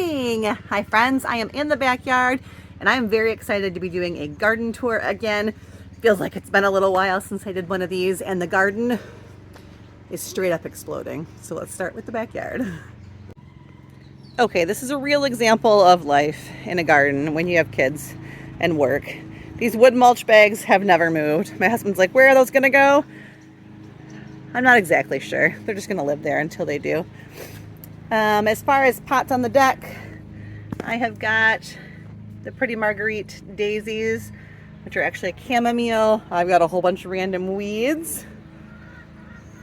morning! Hi friends, I am in the backyard and I'm very excited to be doing a garden tour again. Feels like it's been a little while since I did one of these and the garden is straight up exploding. So let's start with the backyard. Okay, this is a real example of life in a garden when you have kids and work. These wood mulch bags have never moved. My husband's like, where are those gonna go? I'm not exactly sure. They're just gonna live there until they do. As far as pots on the deck, I have got the pretty Marguerite daisies, which are actually a chamomile. I've got a whole bunch of random weeds.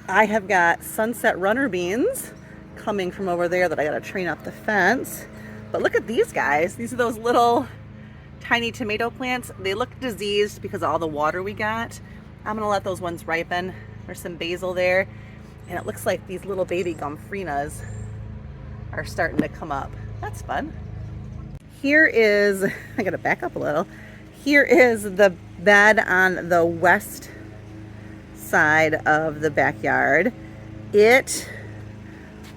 I have got sunset runner beans coming from over there that I gotta train up the fence. But look at these guys. These are those little tiny tomato plants. They look diseased because of all the water we got. I'm gonna let those ones ripen. There's some basil there, and it looks like these little baby gomphrenas are starting to come up. That's fun. Here is, I gotta back up a little. Here is the bed on the west side of the backyard. It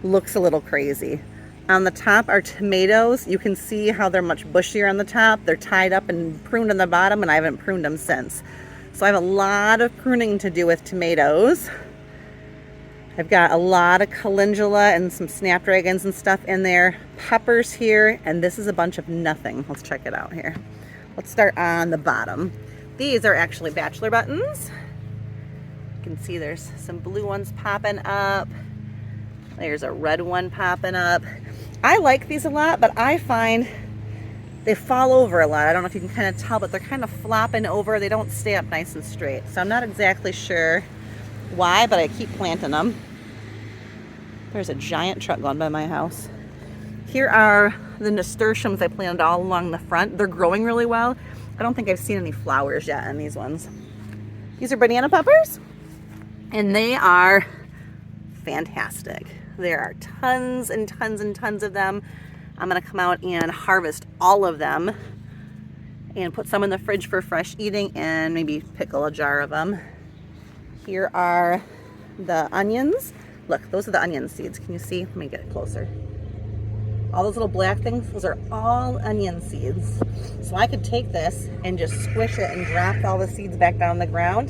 looks a little crazy. On the top are tomatoes. You can see how they're much bushier on the top. They're tied up and pruned on the bottom, and I haven't pruned them since. So I have a lot of pruning to do with tomatoes. I've got a lot of calendula and some snapdragons and stuff in there. Peppers here, and this is a bunch of nothing. Let's check it out here. Let's start on the bottom. These are actually bachelor buttons. You can see there's some blue ones popping up. There's a red one popping up. I like these a lot, but I find they fall over a lot. I don't know if you can kind of tell, but they're kind of flopping over. They don't stay up nice and straight. So I'm not exactly sure why, but I keep planting them. There's a giant truck going by my house. Here are the nasturtiums I planted all along the front. They're growing really well. I don't think I've seen any flowers yet on these ones. These are banana peppers, and they are fantastic. There are tons and tons and tons of them. I'm gonna come out and harvest all of them and put some in the fridge for fresh eating and maybe pickle a jar of them. Here are the onions. Look, those are the onion seeds. Can you see? Let me get it closer. All those little black things, those are all onion seeds. So I could take this and just squish it and drop all the seeds back down on the ground,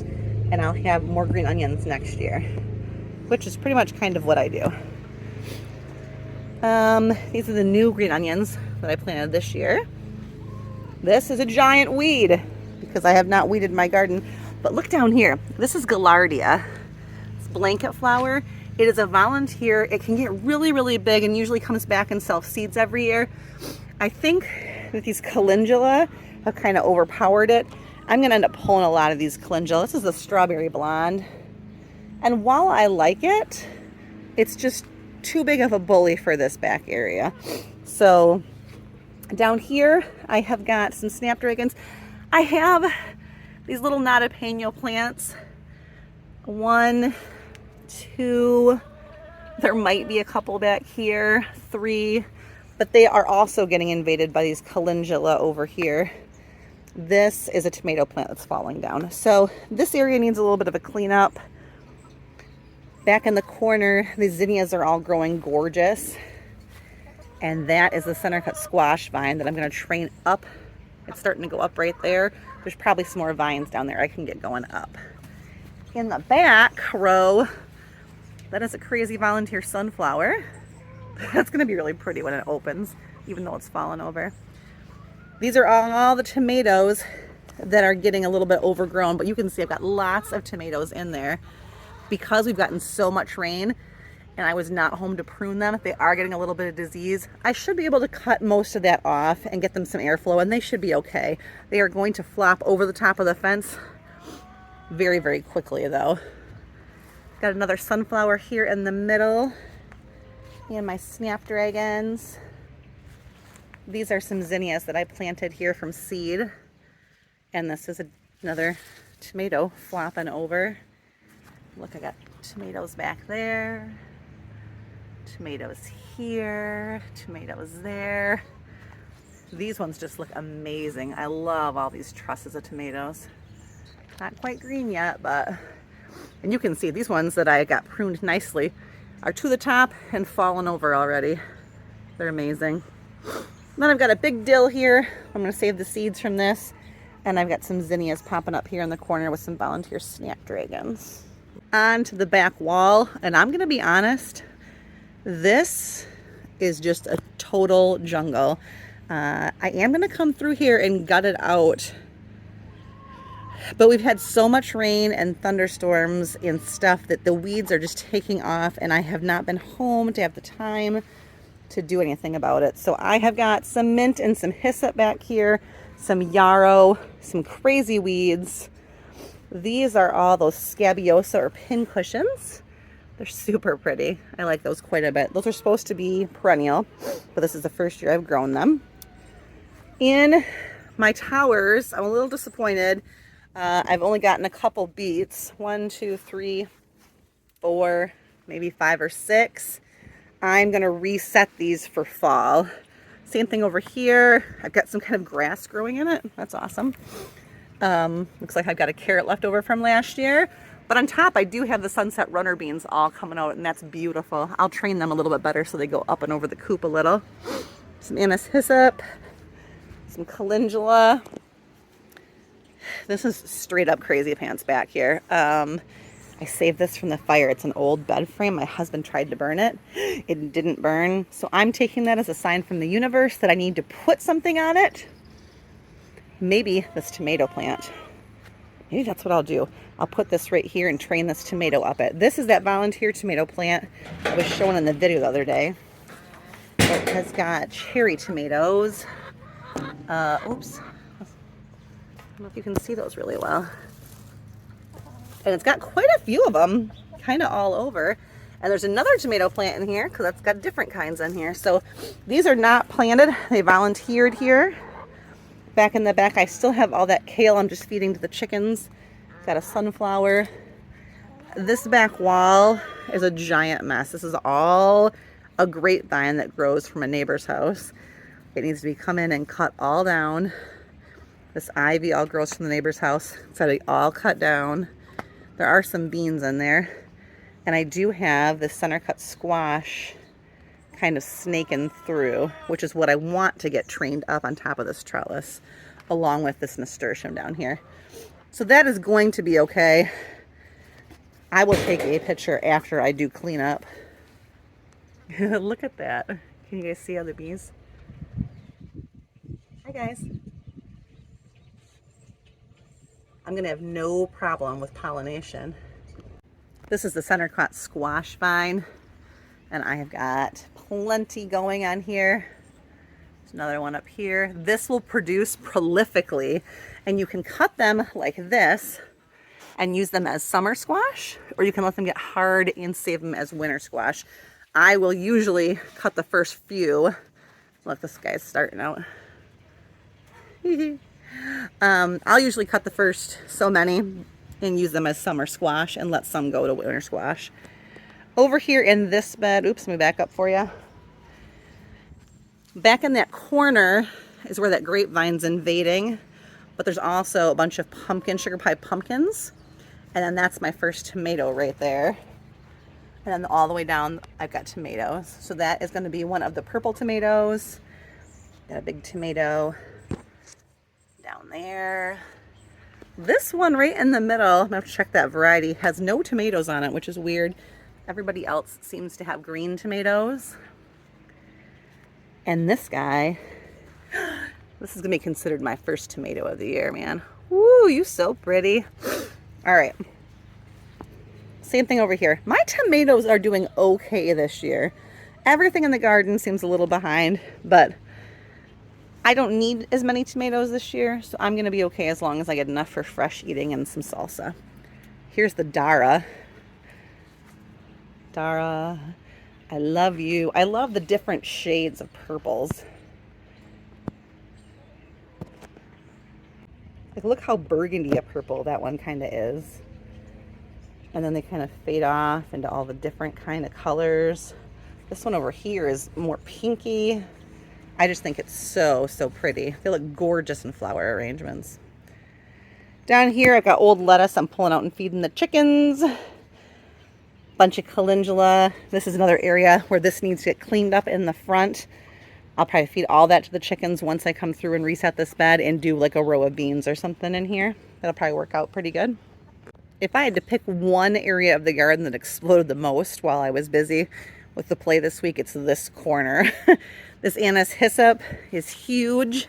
and I'll have more green onions next year, which is pretty much kind of what I do. These are the new green onions that I planted this year. This is a giant weed because I have not weeded my garden. But look down here. This is Gaillardia. It's blanket flower. It is a volunteer. It can get really, really big and usually comes back and self-seeds every year. I think that these calendula have kind of overpowered it. I'm going to end up pulling a lot of these calendula. This is the strawberry blonde. And while I like it, it's just too big of a bully for this back area. So down here, I have got some snapdragons. I have these little nada-peno plants. 1, 2, there might be a couple back here, 3, but they are also getting invaded by these calendula over here. This is a tomato plant that's falling down. So this area needs a little bit of a cleanup. Back in the corner, the zinnias are all growing gorgeous. And that is the center cut squash vine that I'm gonna train up. It's starting to go up right there. There's probably some more vines down there I can get going up. In the back row, that is a crazy volunteer sunflower. That's gonna be really pretty when it opens, even though it's fallen over. These are all the tomatoes that are getting a little bit overgrown, but you can see I've got lots of tomatoes in there because we've gotten so much rain and I was not home to prune them. They are getting a little bit of disease. I should be able to cut most of that off and get them some airflow, and they should be okay. They are going to flop over the top of the fence very, very quickly though. Got another sunflower here in the middle and my snapdragons. These are some zinnias that I planted here from seed, and this is another tomato flopping over. Look, I got tomatoes back there, tomatoes here, tomatoes there. These ones just look amazing. I love all these trusses of tomatoes. Not quite green yet, but, and you can see these ones that I got pruned nicely are to the top and fallen over already. They're amazing. Then I've got a big dill here. I'm going to save the seeds from this. And I've got some zinnias popping up here in the corner with some volunteer snapdragons. On to the back wall. And I'm going to be honest, this is just a total jungle. I am going to come through here and gut it out. But we've had so much rain and thunderstorms and stuff that the weeds are just taking off, and I have not been home to have the time to do anything about it. So I have got some mint and some hyssop back here, some yarrow, some crazy weeds. These are all those scabiosa or pin cushions. They're super pretty. I like those quite a bit. Those are supposed to be perennial, but this is the first year I've grown them. In my towers, I'm a little disappointed. I've only gotten a couple beets. 1, 2, 3, 4, maybe 5 or 6. I'm going to reset these for fall. Same thing over here. I've got some kind of grass growing in it. That's awesome. Looks like I've got a carrot left over from last year. But on top, I do have the sunset runner beans all coming out, and that's beautiful. I'll train them a little bit better so they go up and over the coop a little. Some anise hyssop, some calendula. This is straight up crazy pants back here. I saved this from the fire. It's an old bed frame. My husband tried to burn it. It didn't burn. So I'm taking that as a sign from the universe that I need to put something on it. Maybe this tomato plant. Maybe that's what I'll do. I'll put this right here and train this tomato up it. This is that volunteer tomato plant I was showing in the video the other day. It has got cherry tomatoes. Oops. I don't know if you can see those really well. And it's got quite a few of them, kind of all over. And there's another tomato plant in here because that's got different kinds in here. So these are not planted. They volunteered here. Back in the back, I still have all that kale I'm just feeding to the chickens. Got a sunflower. This back wall is a giant mess. This is all a grapevine that grows from a neighbor's house. It needs to be come in and cut all down. This ivy all grows from the neighbor's house. It's got to be all cut down. There are some beans in there. And I do have this center cut squash kind of snaking through, which is what I want to get trained up on top of this trellis, along with this nasturtium down here. So that is going to be okay. I will take a picture after I do clean up. Look at that. Can you guys see other bees? Hi guys. I'm going to have no problem with pollination. This is the center cut squash vine, and I have got plenty going on here. There's another one up here. This will produce prolifically, and you can cut them like this and use them as summer squash, or you can let them get hard and save them as winter squash. I will usually cut the first few. Look, this guy's starting out. I'll usually cut the first so many and use them as summer squash and let some go to winter squash. Over here in this bed, oops, let me back up for you. Back in that corner is where that grapevine's invading, but there's also a bunch of pumpkin, sugar pie pumpkins. And then that's my first tomato right there. And then all the way down, I've got tomatoes. So that is going to be one of the purple tomatoes. Got a big tomato down there. This one right in the middle, I'm gonna have to check that variety, has no tomatoes on it, which is weird. Everybody else seems to have green tomatoes. And this guy, this is gonna be considered my first tomato of the year, man. Woo, you so pretty. All right. Same thing over here. My tomatoes are doing okay this year. Everything in the garden seems a little behind, but I don't need as many tomatoes this year, so I'm gonna be okay as long as I get enough for fresh eating and some salsa. Here's the Dara. Dara, I love you. I love the different shades of purples. Like, look how burgundy a purple that one kind of is. And then they kind of fade off into all the different kind of colors. This one over here is more pinky. I just think it's so, so pretty. They look gorgeous in flower arrangements. Down here, I've got old lettuce I'm pulling out and feeding the chickens. Bunch of calendula. This is another area where this needs to get cleaned up in the front. I'll probably feed all that to the chickens once I come through and reset this bed and do like a row of beans or something in here. That'll probably work out pretty good. If I had to pick one area of the garden that exploded the most while I was busy with the play this week, it's this corner. This anise hyssop is huge.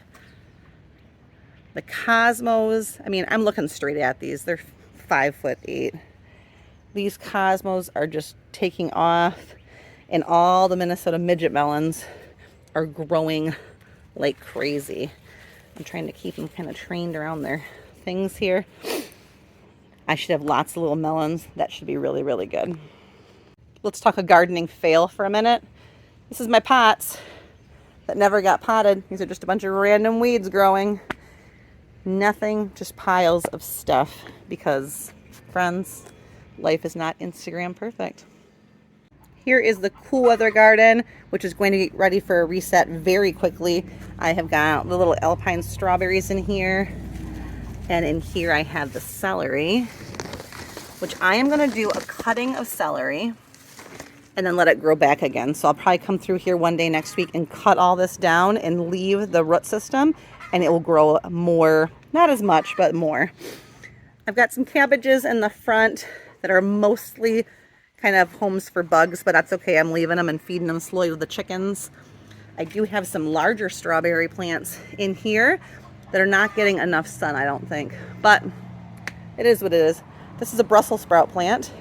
The cosmos, I mean, I'm looking straight at these. They're 5'8". These cosmos are just taking off, and all the Minnesota midget melons are growing like crazy. I'm trying to keep them kind of trained around their things here. I should have lots of little melons. That should be really, really good. Let's talk a gardening fail for a minute. This is my pots that never got potted. These are just a bunch of random weeds growing. Nothing, just piles of stuff because, friends, life is not Instagram perfect. Here is the cool weather garden, which is going to get ready for a reset very quickly. I have got the little alpine strawberries in here. And in here I have the celery, which I am going to do a cutting of celery and then let it grow back again. So I'll probably come through here one day next week and cut all this down and leave the root system, and it will grow more, not as much, but more. I've got some cabbages in the front that are mostly kind of homes for bugs, but that's okay. I'm leaving them and feeding them slowly to the chickens. I do have some larger strawberry plants in here that are not getting enough sun, I don't think, but it is what it is. This is a Brussels sprout plant.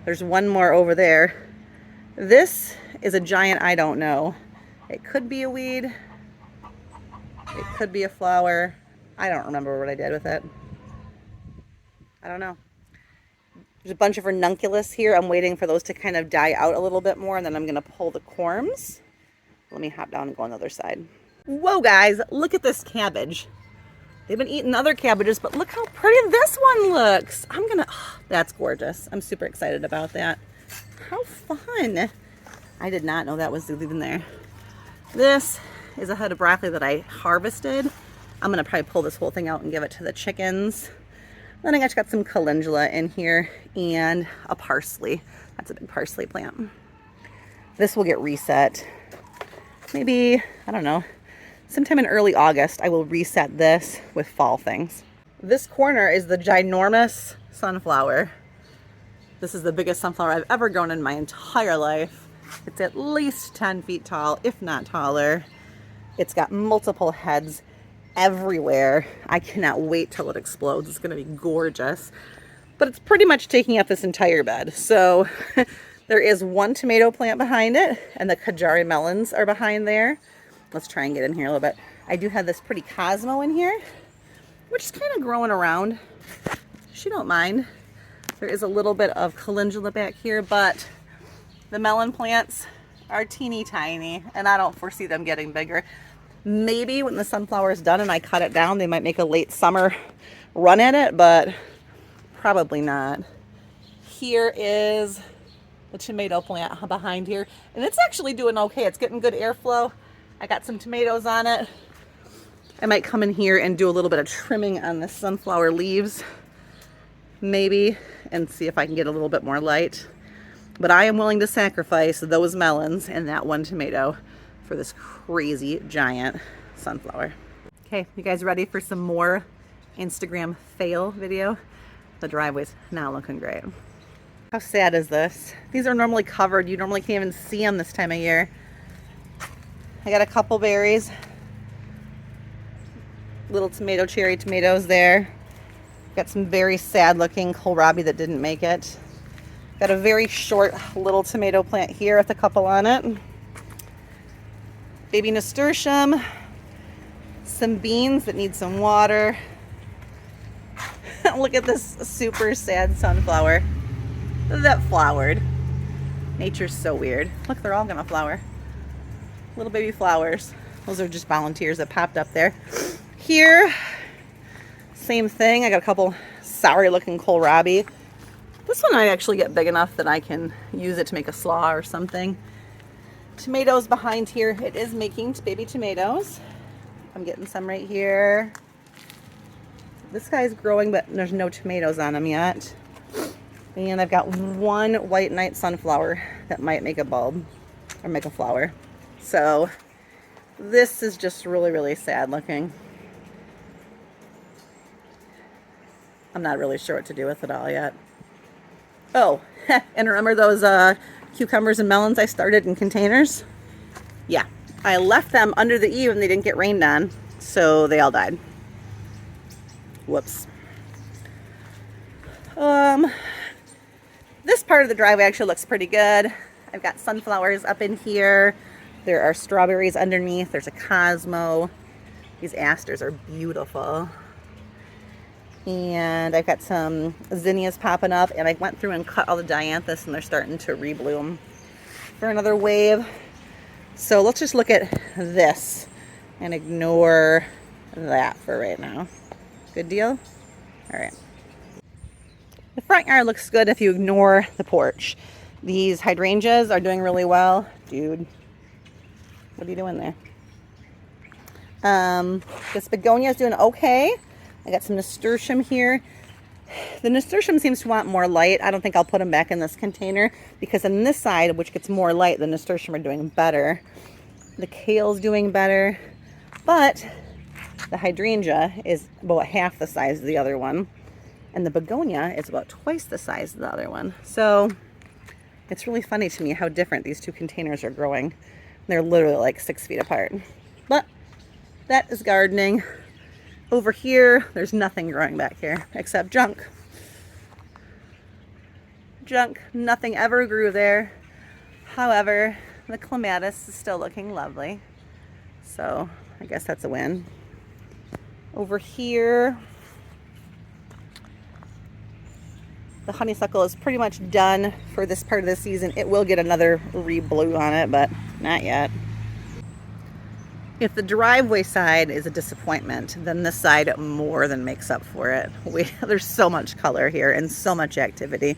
There's one more over there. This is a giant I don't know. It could be a weed. It could be a flower. I don't remember what I did with it. I don't know. There's a bunch of ranunculus here. I'm waiting for those to kind of die out a little bit more, and then I'm going to pull the corms. Let me hop down and go on the other side. Whoa, guys, look at this cabbage. They've been eating other cabbages, but look how pretty this one looks. That's gorgeous. I'm super excited about that. How fun. I did not know that was even there. This is a head of broccoli that I harvested. I'm going to probably pull this whole thing out and give it to the chickens. Then I just got some calendula in here and a parsley. That's a big parsley plant. This will get reset. Maybe, I don't know, sometime in early August, I will reset this with fall things. This corner is the ginormous sunflower. This is the biggest sunflower I've ever grown in my entire life. It's at least 10 feet tall, if not taller. It's got multiple heads everywhere. I cannot wait till it explodes. It's going to be gorgeous. But it's pretty much taking up this entire bed. So there is one tomato plant behind it, and the Kajari melons are behind there. Let's try and get in here a little bit. I do have this pretty Cosmo in here, which is kind of growing around. She don't mind. There is a little bit of calendula back here, but the melon plants are teeny tiny, and I don't foresee them getting bigger. Maybe when the sunflower is done and I cut it down, they might make a late summer run at it, but probably not. Here is the tomato plant behind here, and it's actually doing okay. It's getting good airflow. I got some tomatoes on it. I might come in here and do a little bit of trimming on the sunflower leaves, maybe, and see if I can get a little bit more light. But I am willing to sacrifice those melons and that one tomato for this crazy giant sunflower. Okay, you guys ready for some more Instagram fail video? The driveway's now looking great. How sad is this? These are normally covered. You normally can't even see them this time of year. I got a couple berries. Little cherry tomatoes there. Got some very sad looking kohlrabi that didn't make it. Got a very short little tomato plant here with a couple on it. Baby nasturtium. Some beans that need some water. Look at this super sad sunflower that flowered. Nature's so weird. Look, they're all gonna flower. Little baby flowers. Those are just volunteers that popped up there. Here, same thing. I got a couple sour looking kohlrabi. This one might actually get big enough that I can use it to make a slaw or something. Tomatoes behind here. It is making baby tomatoes. I'm getting some right here. This guy's growing, but there's no tomatoes on him yet. And I've got one white night sunflower that might make a bulb or make a flower. So This is just really, really sad looking. I'm not really sure what to do with it all yet. Oh, and remember those cucumbers and melons I started in containers? Yeah, I left them under the eave and they didn't get rained on, so they all died. Whoops. This part of the driveway actually looks pretty good. I've got sunflowers up in here. There are strawberries underneath. There's a Cosmo. These asters are beautiful. And I've got some zinnias popping up, and I went through and cut all the dianthus and they're starting to rebloom for another wave. So let's just look at this and ignore that for right now. Good deal? All right. The front yard looks good if you ignore the porch. These hydrangeas are doing really well. Dude, what are you doing there? This begonia is doing okay. I got some nasturtium here. The nasturtium seems to want more light. I don't think I'll put them back in this container because on this side, which gets more light, the nasturtium are doing better. The kale's doing better, but the hydrangea is about half the size of the other one. And the begonia is about twice the size of the other one. So it's really funny to me how different these two containers are growing. They're literally like 6 feet apart. But that is gardening. Over here, there's nothing growing back here except junk. Junk, nothing ever grew there. However, the clematis is still looking lovely. So I guess that's a win. Over here, the honeysuckle is pretty much done for this part of the season. It will get another re-blue on it, but not yet. If the driveway side is a disappointment, then this side more than makes up for it. There's so much color here and so much activity.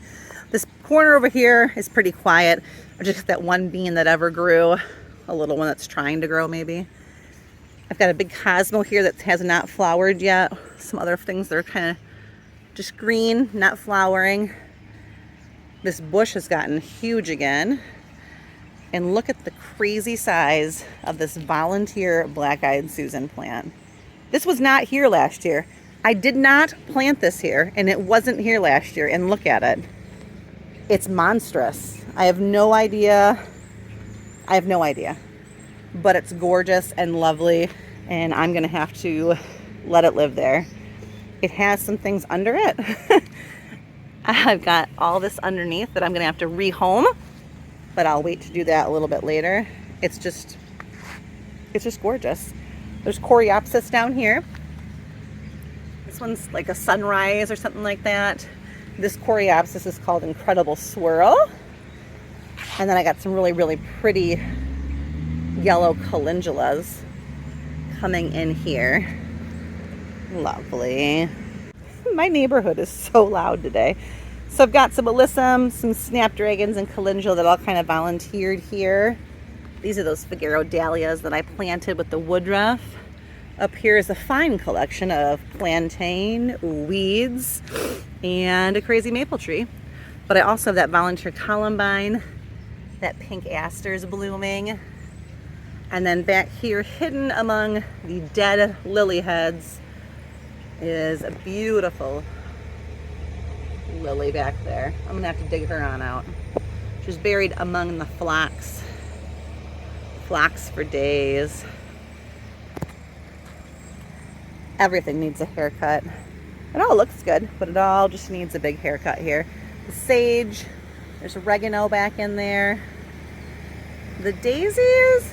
This corner over here is pretty quiet. Just that one bean that ever grew, a little one that's trying to grow maybe. I've got a big Cosmo here that has not flowered yet. Some other things that are kind of just green, not flowering. This bush has gotten huge again. And look at the crazy size of this volunteer black-eyed Susan plant. This was not here last year. I did not plant this here, and it wasn't here last year. And look at it. It's monstrous. I have no idea. But it's gorgeous and lovely, and I'm going to have to let it live there. It has some things under it. I've got all this underneath that I'm going to have to rehome. But I'll wait to do that a little bit later. It's just gorgeous. There's coreopsis down here. This one's like a sunrise or something like that. This coreopsis is called Incredible Swirl. And then I got some really, really pretty yellow calendulas coming in here. Lovely. My neighborhood is so loud today. So I've got some alyssum, some snapdragons, and calendula that all kind of volunteered here. These are those Figaro dahlias that I planted with the woodruff. Up here is a fine collection of plantain, weeds, and a crazy maple tree. But I also have that volunteer columbine, that pink aster is blooming. And then back here, hidden among the dead lily heads, is a beautiful lily back there. I'm gonna have to dig her on out. She's buried among the phlox for days. Everything needs a haircut. It all looks good, but it all just needs a big haircut here. The sage, there's oregano back in there. The daisies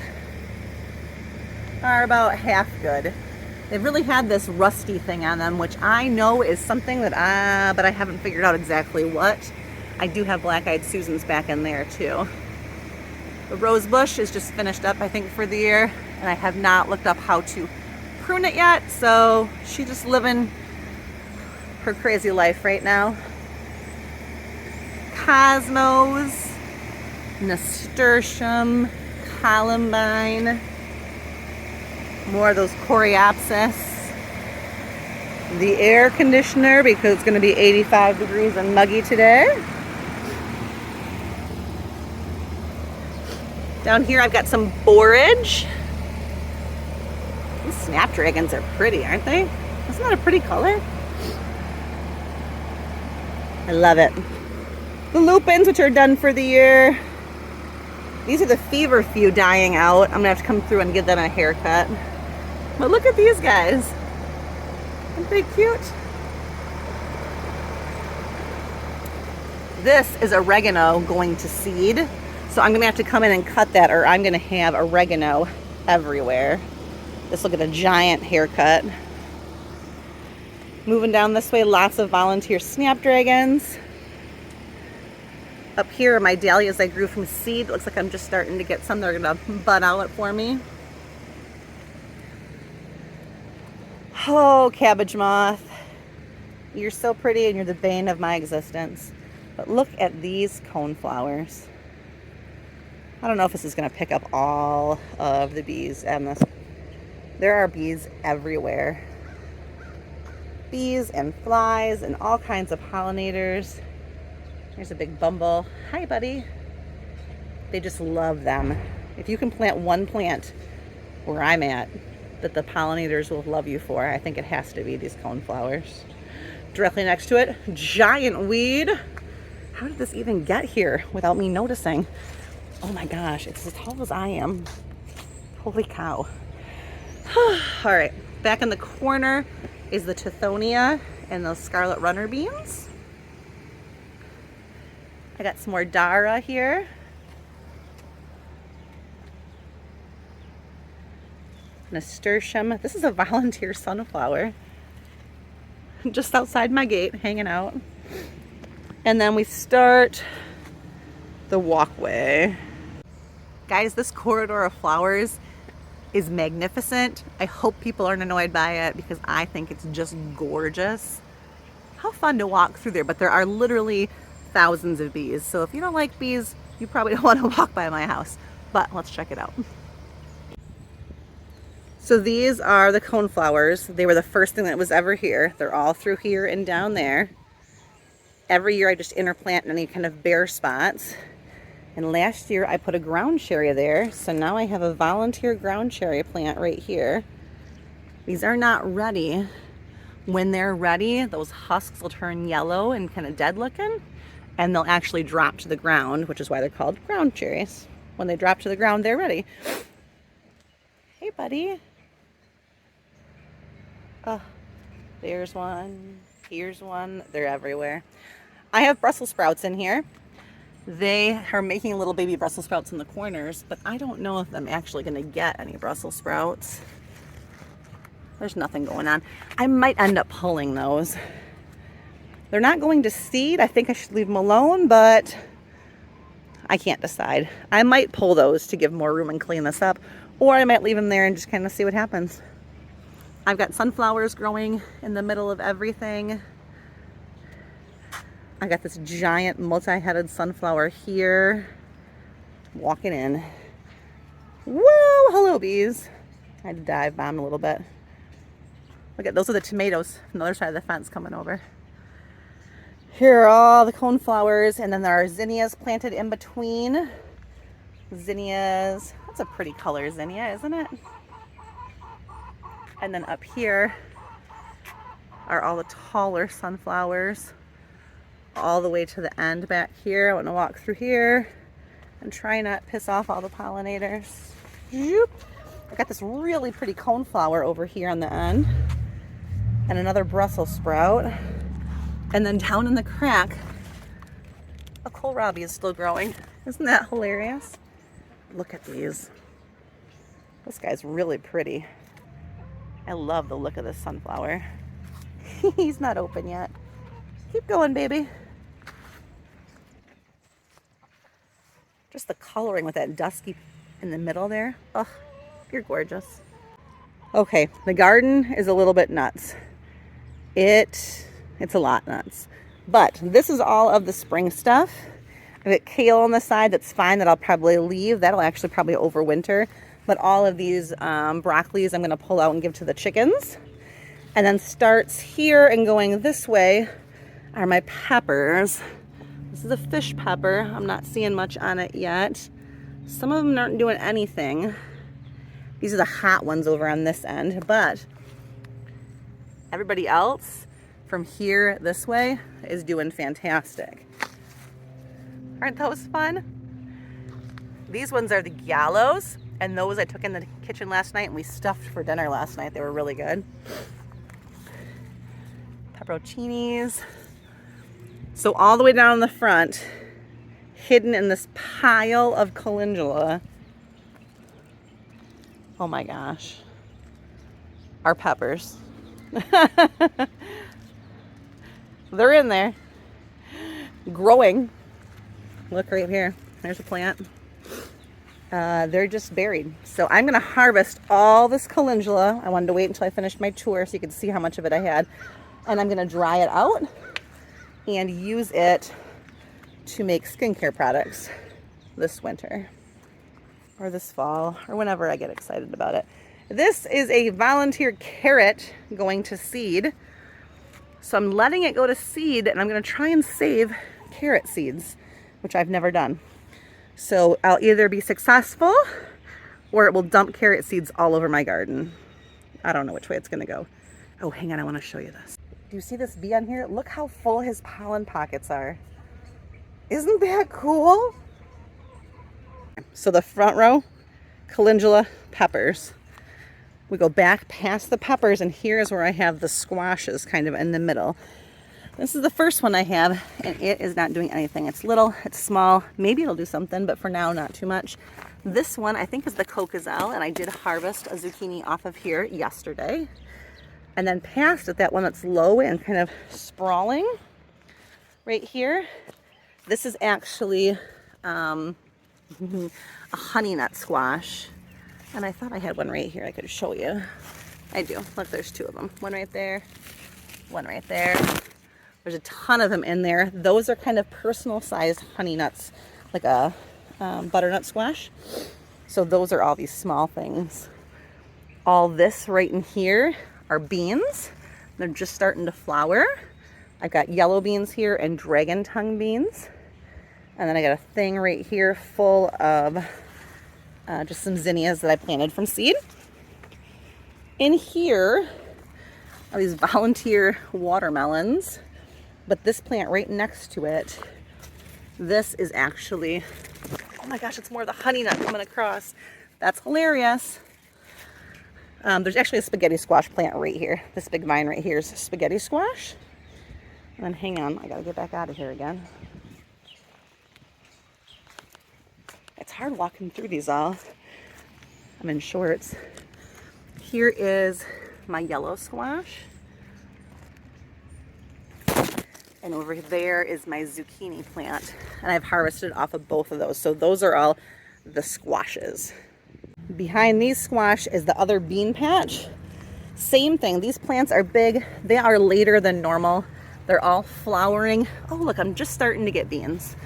are about half good. They've really had this rusty thing on them, which I know is something that but I haven't figured out exactly what. I do have black-eyed Susans back in there too. The rose bush is just finished up, I think, for the year, and I have not looked up how to prune it yet, so she's just living her crazy life right now. Cosmos, nasturtium, columbine, more of those coreopsis. The air conditioner, because it's going to be 85 degrees and muggy today. Down here I've got some borage. snapdragons are pretty, aren't they? Isn't that a pretty color? I love it. The lupins, which are done for the year. These are the feverfew dying out. I'm gonna have to come through and give them a haircut. But look at these guys. Aren't they cute? This is oregano going to seed. So I'm gonna have to come in and cut that, or I'm gonna have oregano everywhere. This will get a giant haircut. Moving down this way, lots of volunteer snapdragons. Up here are my dahlias I grew from seed. Looks like I'm just starting to get some that are gonna bud out for me. Oh, cabbage moth. You're so pretty and you're the bane of my existence. But look at these coneflowers. I don't know if this is gonna pick up all of the bees and this. There are bees everywhere. Bees and flies and all kinds of pollinators. There's a big bumble. Hi, buddy. They just love them. If you can plant one plant where I'm at that the pollinators will love you for, I think it has to be these coneflowers. Directly next to it, giant weed. How did this even get here without me noticing? Oh my gosh, it's as tall as I am. Holy cow. All right, back in the corner is the Tithonia and those scarlet runner beans. I got some more Dara here. Nasturtium. This is a volunteer sunflower. Just outside my gate, hanging out. And then we start the walkway. Guys, this corridor of flowers is magnificent. I hope people aren't annoyed by it because I think it's just gorgeous. How fun to walk through there, but there are literally thousands of bees. So if you don't like bees, you probably don't want to walk by my house, but let's check it out. So these are the coneflowers. They were the first thing that was ever here. They're all through here and down there. Every year I just interplant any kind of bare spots. And last year I put a ground cherry there. So now I have a volunteer ground cherry plant right here. These are not ready. When they're ready, those husks will turn yellow and kind of dead looking. And they'll actually drop to the ground, which is why they're called ground cherries. When they drop to the ground, they're ready. Hey, buddy. Oh, there's one. Here's one. They're everywhere. I have Brussels sprouts in here. They are making little baby Brussels sprouts in the corners, but I don't know if I'm actually going to get any Brussels sprouts. There's nothing going on. I might end up pulling those. They're not going to seed. I think I should leave them alone, but I can't decide. I might pull those to give more room and clean this up, or I might leave them there and just kind of see what happens. I've got sunflowers growing in the middle of everything. I got this giant multi-headed sunflower here. Walking in. Whoa, hello bees. I had to dive bomb a little bit. Look at those are the tomatoes from the other side of the fence coming over. Here are all the coneflowers, and then there are zinnias planted in between. Zinnias, that's a pretty color zinnia, isn't it? And then up here are all the taller sunflowers all the way to the end back here. I want to walk through here and try not piss off all the pollinators. Zoop. I got this really pretty coneflower over here on the end and another Brussels sprout. And then down in the crack, a kohlrabi is still growing. Isn't that hilarious? Look at these. This guy's really pretty. I love the look of this sunflower. He's not open yet. Keep going, baby. Just the coloring with that dusky in the middle there. Oh, you're gorgeous. Okay, the garden is a little bit nuts. It's a lot nuts. But this is all of the spring stuff. I've got kale on the side that's fine that I'll probably leave. That'll actually probably overwinter. But all of these broccolis I'm going to pull out and give to the chickens. And then starts here and going this way are my peppers. This is a fish pepper. I'm not seeing much on it yet. Some of them aren't doing anything. These are the hot ones over on this end, but everybody else from here this way is doing fantastic. Aren't those fun? These ones are the gallows, and those I took in the kitchen last night and we stuffed for dinner last night. They were really good. Pepperoncinis. So all the way down in the front, hidden in this pile of calendula, oh my gosh, are peppers. They're in there, growing. Look right here, there's a plant. They're just buried. So I'm gonna harvest all this calendula. I wanted to wait until I finished my tour so you could see how much of it I had. And I'm gonna dry it out and use it to make skincare products this winter or this fall or whenever I get excited about it. This is a volunteer carrot going to seed. So I'm letting it go to seed, and I'm gonna try and save carrot seeds, which I've never done. So I'll either be successful or it will dump carrot seeds all over my garden. I don't know which way it's gonna go. Oh, hang on, I wanna show you this. Do you see this bee on here? Look how full his pollen pockets are. Isn't that cool? So the front row, calendula, peppers. We go back past the peppers, and here's where I have the squashes kind of in the middle. This is the first one I have, and it is not doing anything. It's little, it's small. Maybe it'll do something, but for now, not too much. This one I think is the coquezelle, and I did harvest a zucchini off of here yesterday. And then past it, that one that's low and kind of sprawling right here, this is actually a honey nut squash. And I thought I had one right here I could show you. I do. Look, there's two of them. One right there, one right there. There's a ton of them in there. Those are kind of personal sized honey nuts, like a butternut squash. So those are all these small things. All this right in here are beans. They're just starting to flower. I've got yellow beans here and dragon tongue beans. And then I got a thing right here full of just some zinnias that I planted from seed. In here are these volunteer watermelons, but this plant right next to it, this is actually, oh my gosh, it's more of the honey nut coming across. That's hilarious. There's actually a spaghetti squash plant right here. This big vine right here is spaghetti squash. And then hang on, I gotta get back out of here again. It's hard walking through these all. I'm in shorts. Here is my yellow squash. And over there is my zucchini plant. And I've harvested off of both of those. So those are all the squashes. Behind these squash is the other bean patch. Same thing. These plants are big. They are later than normal. They're all flowering. Oh, look, I'm just starting to get beans.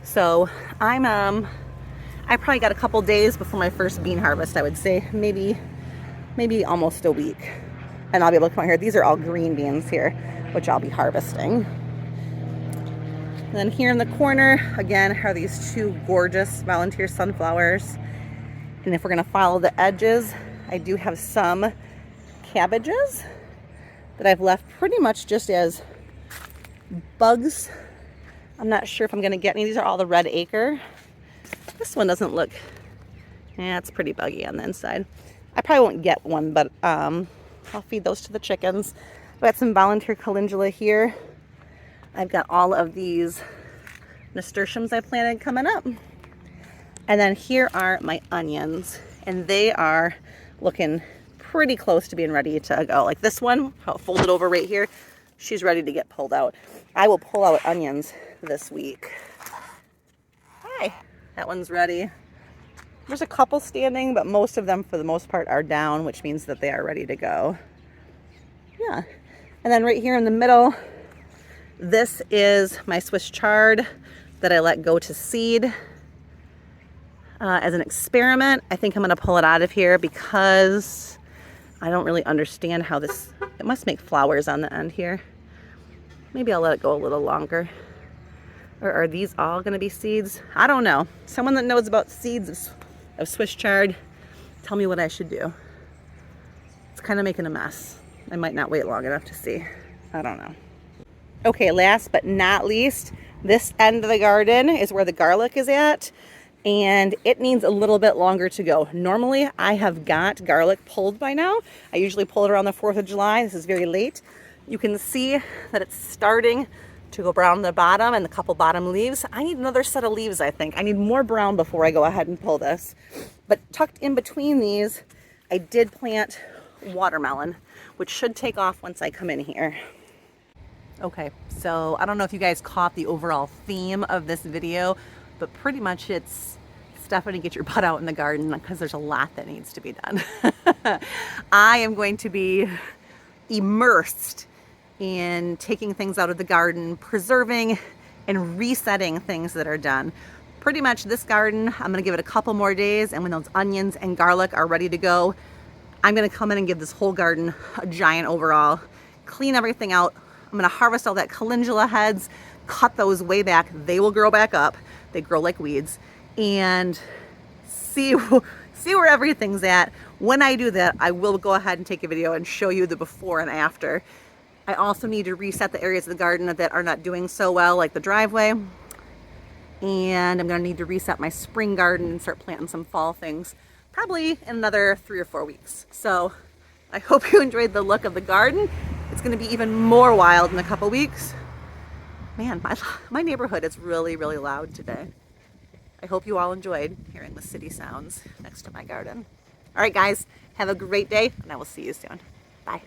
So I probably got a couple days before my first bean harvest, I would say. Maybe almost a week. And I'll be able to come out here. These are all green beans here, which I'll be harvesting. And then here in the corner, again, are these two gorgeous volunteer sunflowers. And if we're gonna follow the edges, I do have some cabbages that I've left pretty much just as bugs. I'm not sure if I'm gonna get any. These are all the red acre. This one doesn't look, yeah, it's pretty buggy on the inside. I probably won't get one, but I'll feed those to the chickens. I've got some volunteer calendula here. I've got all of these nasturtiums I planted coming up. And then here are my onions, and they are looking pretty close to being ready to go. Like this one, how it folded over right here, she's ready to get pulled out. I will pull out onions this week. Hi, that one's ready. There's a couple standing, but most of them for the most part are down, which means that they are ready to go. Yeah, and then right here in the middle, this is my Swiss chard that I let go to seed. As an experiment, I think I'm gonna pull it out of here because I don't really understand how this, it must make flowers on the end here. Maybe I'll let it go a little longer. Or are these all gonna be seeds? I don't know. Someone that knows about seeds of Swiss chard, Tell me what I should do. It's kind of making a mess. I might not wait long enough to see. I don't know. Okay, last but not least, this end of the garden is where the garlic is at, and it needs a little bit longer to go. Normally, I have got garlic pulled by now. I usually pull it around the 4th of July. This is very late. You can see that it's starting to go brown on the bottom and the couple bottom leaves. I need another set of leaves, I think. I need more brown before I go ahead and pull this. But tucked in between these, I did plant watermelon, which should take off once I come in here. Okay, so I don't know if you guys caught the overall theme of this video, but pretty much it's Stephanie, get your butt out in the garden because there's a lot that needs to be done. I am going to be immersed in taking things out of the garden, preserving and resetting things that are done. Pretty much this garden, I'm gonna give it a couple more days, and when those onions and garlic are ready to go, I'm gonna come in and give this whole garden a giant overhaul, clean everything out. I'm gonna harvest all that calendula heads, cut those way back. They will grow back up. They grow like weeds, and see where everything's at. When I do that, I will go ahead and take a video and show you the before and after. I also need to reset the areas of the garden that are not doing so well, like the driveway. And I'm gonna need to reset my spring garden and start planting some fall things, probably in another 3 or 4 weeks. So I hope you enjoyed the look of the garden. It's gonna be even more wild in a couple weeks. Man, my neighborhood is really, really loud today. I hope you all enjoyed hearing the city sounds next to my garden. All right, guys, have a great day, and I will see you soon. Bye.